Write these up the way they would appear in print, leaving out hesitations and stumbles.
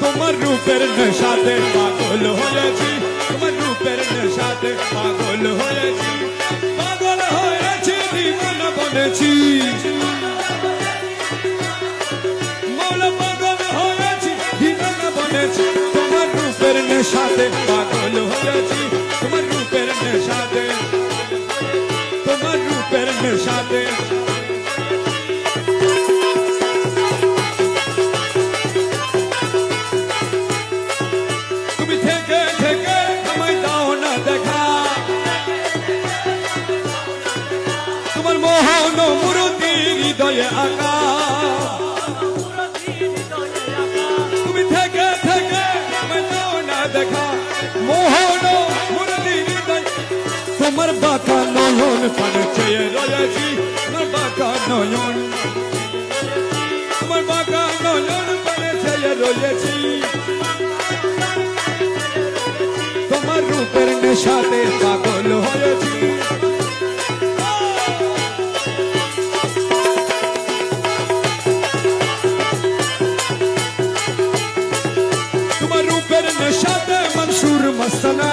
তোমার রূপের নেশাতে পাগল হয়েছি, তোমার রূপের নেশাতে পাগল হয়েছি, পাগল হয়েছি দিওয়ানা বনেছি, মৌলা পাগল হয়েছি দিওয়ানা বনেছি, তোমার রূপের নেশাতে পাগল হয়েছি, তোমার রূপের নেশাতে, তোমার রূপের নেশাতে। তুমি থেকে থেকে আমায় দাও না দেখা, তোমার মোহন মূর্তি হৃদয়ে আঁকা, তুমি থেকে থেকে আমায় দাও না দেখা, মোহন মূর্তি হৃদয়, তোমার বাঁকা নয়ন পানে চেয়ে রয়েছি, তোমার বাঁকা নয়ন, তোমার বাঁকা নয়ন পানে চেয়ে রয়েছি, তোমার রূপের নেশাতে পাগল হয়েছি। তোমার রূপের নেশাতে মনসুর মস্তানা,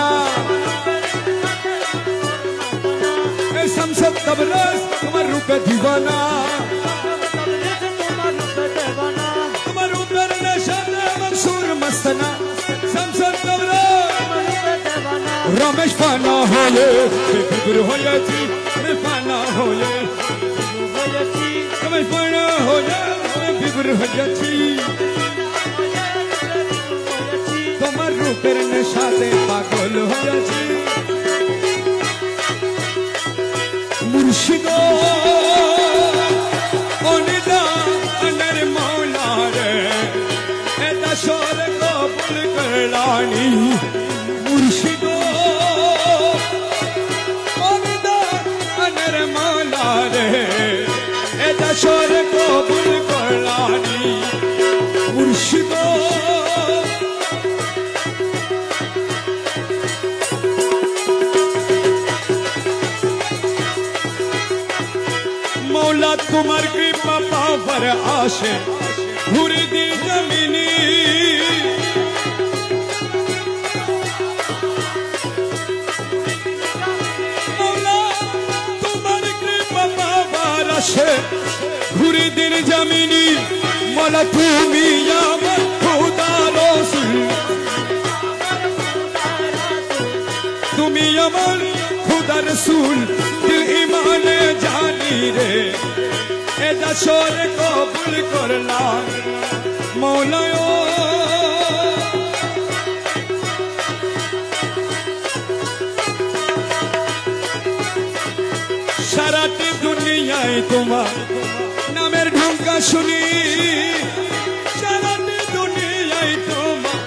শামসুদ তবরেজ তোমার রূপে দিওয়ানা, তোমার রূপের নেশাতে মনসুর মস্তানা, শামসুদ তবরেজ রমেশ ফানা হয়ে বিভোর হয়েছি, আমি ফানা হয়ে রমেশ ফানা হয়ে বিভোর হয়েছি, তোমার রূপের নেশাতে পাগল হয়েছি। মুর্শিদ অনিদানের মৌলা রে এটা সর কবুল করলানি, মুর্শিদ অনিদানের মৌলা রে এটা সর কবুল করলানি, মুর্শিদ মৌলা তোমার কৃপা পাওয়ার আসে ঘুরে দি জমিনি, মৌলা তোমার কৃপা পাওয়ার আসে ঘুরে দিন জমিনি, মৌলা তুমি আমার খোদা রাসূল, তুমি আমার খোদা রাসূল, দিল ইমানে জানি রে এটা সর কবুল করলাম মৌলা। সারাটি দুনিয়ায় তোমার নামের ঢঙ্কা শুনি, সারাটি দুনিয়ায় তোমার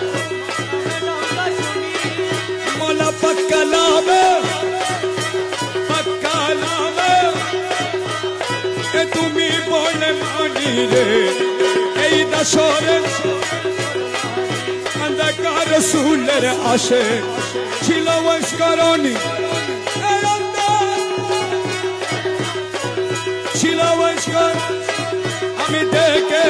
মৌলা পাক্কা লাভে, পাক্কা লাভে তুমি বলে মানি রে এই দশরে অন্ধকার রাসূলের আসে ছিল ওয়াসকরণী, ছিল ওয়াসকর আমি দেখে